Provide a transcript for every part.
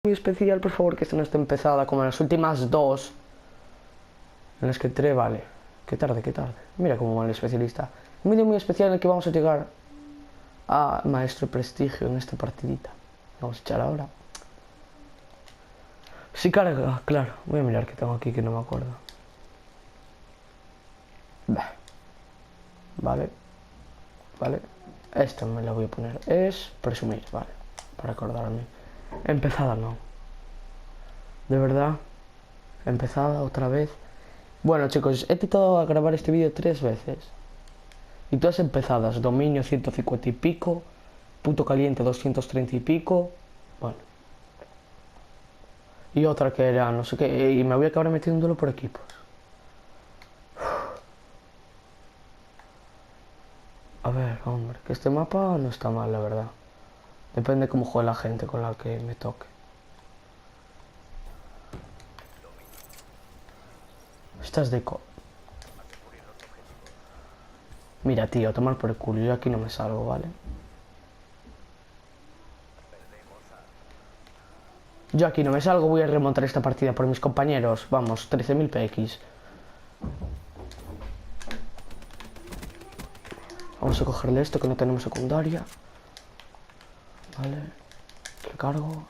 Muy especial, por favor, que esta no esté empezada como las últimas dos en las que entré, vale. Qué tarde, qué tarde. Mira cómo va el especialista. Un vídeo muy especial en el que vamos a llegar a Maestro Prestigio en esta partidita. Vamos a echar ahora. Sí, carga, claro. Voy a mirar qué tengo aquí que no me acuerdo. Bah. Vale. Vale. Esto me lo voy a poner. Es presumir, vale. Para acordarme. Empezada no. De verdad. Empezada otra vez. Bueno, chicos, he intentado grabar este vídeo 3 veces. Y todas empezadas. Dominio 150 y pico. Punto caliente 230 y pico. Bueno. Y otra que era no sé qué. Y me voy a acabar metiéndolo por equipos. A ver, hombre, que este mapa no está mal, la verdad. Depende cómo juegue la gente con la que me toque. Estás de Mira, tío, tomar por el culo. Yo aquí no me salgo, ¿vale? Yo aquí no me salgo, voy a remontar esta partida por mis compañeros. Vamos, 13.000 PX. Vamos a cogerle esto que no tenemos secundaria. Vale. Recargo.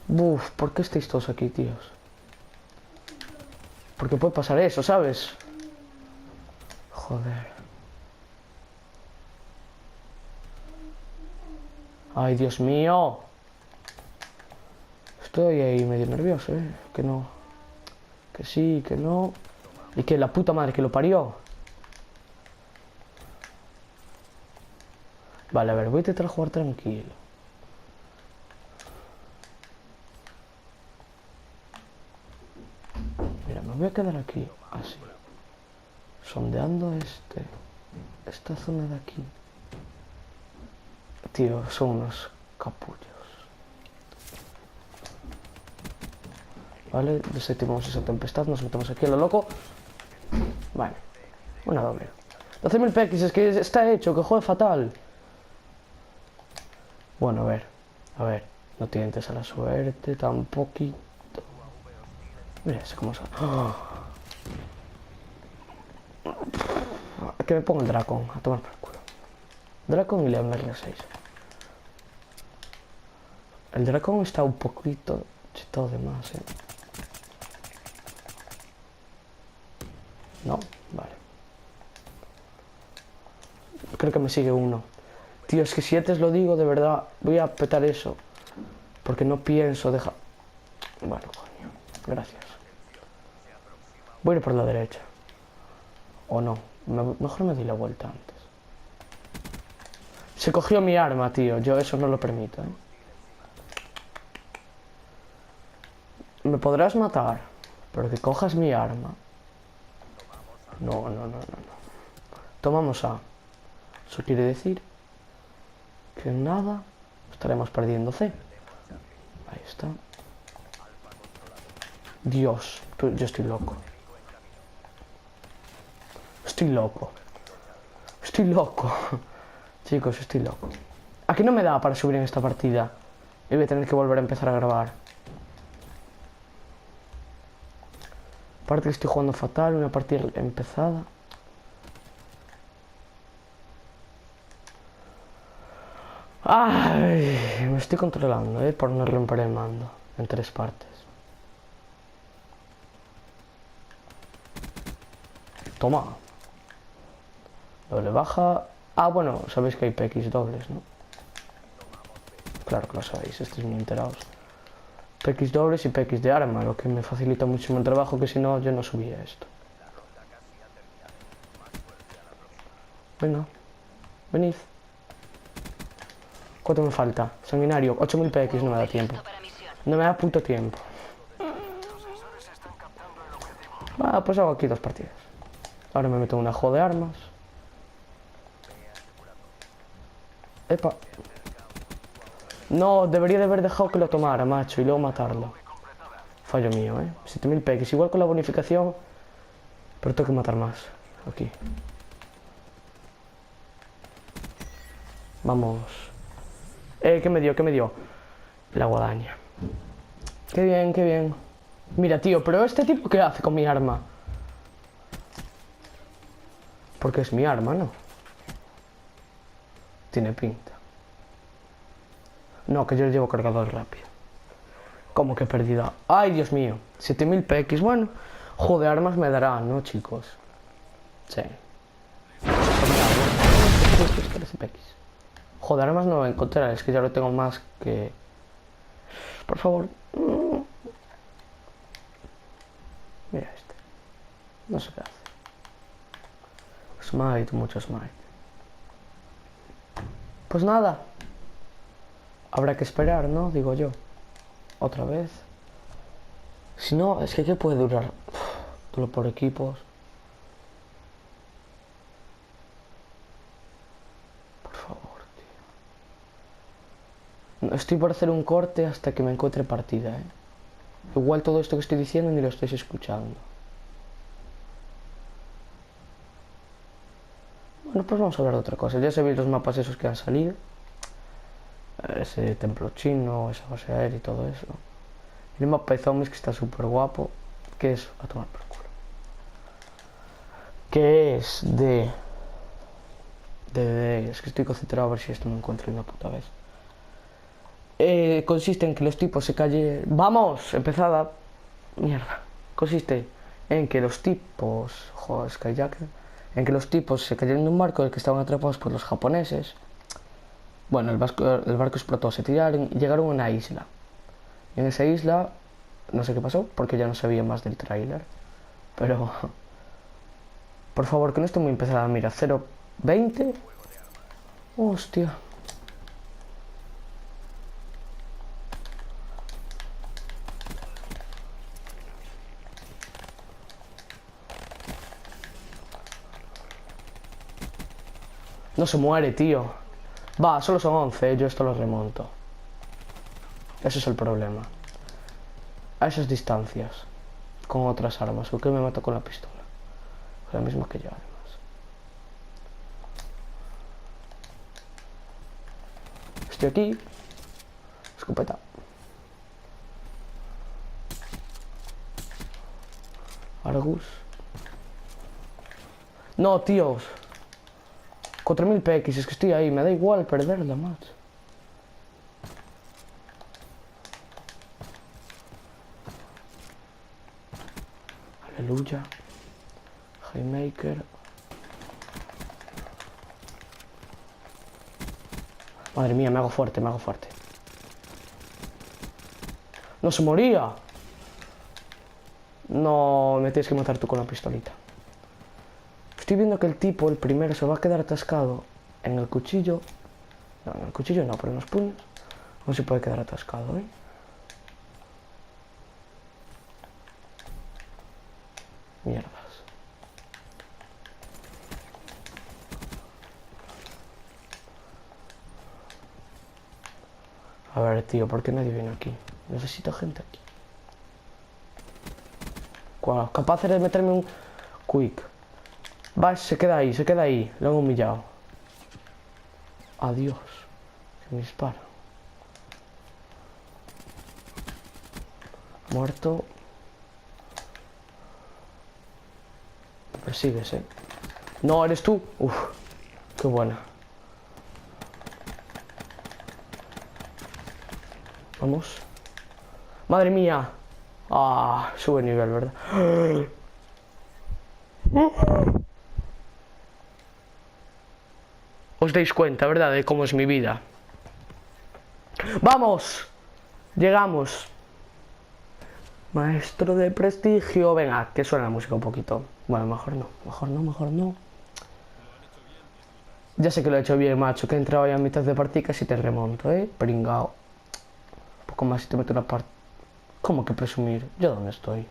Buf, ¿por qué estáis todos aquí, tíos? Porque puede pasar eso, ¿sabes? Joder. Ay, Dios mío. Estoy ahí medio nervioso, ¿eh? Que no. Que sí, que no. Y que la puta madre que lo parió. Vale, a ver, voy a intentar jugar tranquilo. Mira, me voy a quedar aquí, así. Sondeando esta zona de aquí. Tío, son unos capullos. Vale, desactivamos esa tempestad, nos metemos aquí a lo loco. Vale, una doble. 12.000 PX, es que está hecho, que juega fatal. Bueno, a ver, no tientes a la suerte, tampoco. Mira ese cómo sale. ¡Oh! Que me ponga el dragón, a tomar por el culo. Dragón y Leon R6. El dragón está un poquito chetado de más, No, vale. Creo que me sigue uno. Tío, es que si antes lo digo, de verdad, voy a petar eso. Porque no pienso dejar... Bueno, coño, gracias. Voy a ir por la derecha. O no, mejor me doy la vuelta antes. Se cogió mi arma, tío, yo eso no lo permito, Me podrás matar, pero que cojas mi arma. No. Tomamos A. Eso quiere decir que nada estaremos perdiendo C. Ahí está. Dios, yo estoy loco. Estoy loco. Chicos, estoy loco. Aquí no me da para subir en esta partida. Y voy a tener que volver a empezar a grabar. Aparte que estoy jugando fatal, una partida empezada. Ay, me estoy controlando, por no romper el mando en 3 partes. Toma. Doble baja. Ah, bueno, sabéis que hay PX dobles, ¿no? Claro que lo sabéis, estáis muy enterados. PX dobles y PX de arma, lo que me facilita muchísimo el trabajo, que si no, yo no subía esto. Venga, venid. ¿Cuánto me falta? Sanguinario, 8.000 PX, no me da tiempo. No me da puto tiempo. Ah, pues hago aquí 2 partidas. Ahora me meto en una juego de armas. Epa. No, debería de haber dejado que lo tomara, macho, y luego matarlo. Fallo mío, 7.000 PX, igual con la bonificación. Pero tengo que matar más. Aquí. Vamos. ¿Qué me dio? La guadaña. Qué bien, qué bien. Mira, tío, pero este tipo, ¿qué hace con mi arma? Porque es mi arma, ¿no? Tiene pinta. No, que yo llevo cargador rápido. ¿Cómo que perdida? ¡Ay, Dios mío! 7000 PX. Bueno, joder, armas me darán, ¿no, chicos? Sí. Joder, armas no voy a encontrar. Es que ya lo tengo más que... Por favor. Mira este. No sé qué hace. Smite, mucho smite. Pues nada. Habrá que esperar, ¿no? Digo yo. Otra vez. Si no, es que ¿qué puede durar? Duelo por equipos. Por favor, tío. Estoy por hacer un corte hasta que me encuentre partida, ¿eh? Igual todo esto que estoy diciendo ni lo estáis escuchando. Bueno, pues vamos a hablar de otra cosa. Ya sabéis los mapas esos que han salido. Ese templo chino, esa base aérea y todo eso. Y el mapa de zombies que está súper guapo. Que es a tomar por culo. Que es de... Es que estoy concentrado a ver si esto me encuentro una puta vez. Consiste en que los tipos se callen... ¡Vamos! Empezada. Mierda. Consiste en que los tipos... Joder, Skyjacker. En que los tipos se cayeron de un barco del que estaban atrapados por los japoneses. Bueno, el barco explotó, se tiraron y llegaron a una isla. Y en esa isla, no sé qué pasó, porque ya no sabía más del tráiler. Pero, por favor, que no esté muy empezada. Mira, 0.20. Hostia. No se muere, tío. Va, solo son 11, yo esto lo remonto. Ese es el problema. A esas distancias. Con otras armas. ¿Por qué me mato con la pistola? La misma que yo, además. Estoy aquí. Escopeta. Argus. No, tíos. 4000 PX, es que estoy ahí. Me da igual perderla, macho. Aleluya. Haymaker. Madre mía, me hago fuerte, me hago fuerte. ¡No se moría! No, me tienes que matar tú con la pistolita. Estoy viendo que el tipo, el primero, se va a quedar atascado en el cuchillo. No, en el cuchillo no, pero en los puños. No se puede quedar atascado, ¿eh? Mierdas. A ver, tío, ¿por qué nadie viene aquí? Necesito gente aquí. Capaz de meterme un quick. Va, se queda ahí. Lo han humillado. Adiós. Que me dispara. Muerto. Me persigues, ¿eh? No, eres tú. Uf, qué buena. Vamos. Madre mía. Ah, sube nivel, ¿verdad? Os dais cuenta, ¿verdad? De cómo es mi vida. ¡Vamos! Llegamos. Maestro de prestigio. Venga, que suena la música un poquito. Bueno, mejor no. Ya sé que lo he hecho bien, macho. Que he entrado ya a mitad de partida y te remonto, Pringao. Un poco más y te meto una parte. ¿Cómo que presumir? ¿Yo dónde estoy?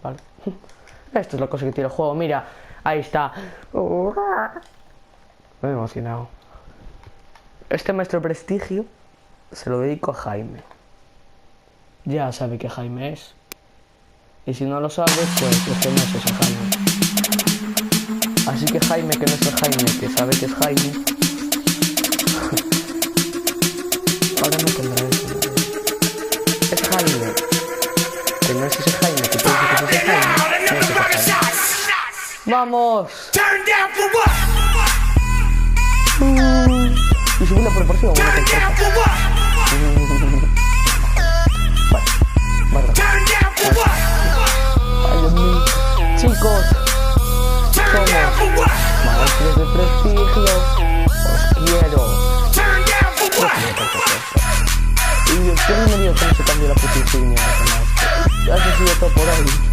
Vale. Esto es la cosa que tiene el juego. Mira, ahí está. Me he emocionado. Este maestro de prestigio se lo dedico a Jaime. Ya sabe que Jaime es. Y si no lo sabes, pues lo que no es a Jaime. Así que Jaime, que no es el Jaime, que sabe que es Jaime. Ahora no tendrá eso. Es Jaime. Que no es ese Jaime, que tú dices que es ese Jaime. No es ese Jaime. ¡Vamos! Y subí la proporción. Vale. Ay, Dios mío. Chicos, somos maestros de prestigio. Os quiero. Y yo me digo que no se cambió la puta insignia. Eso ha sido todo por hoy.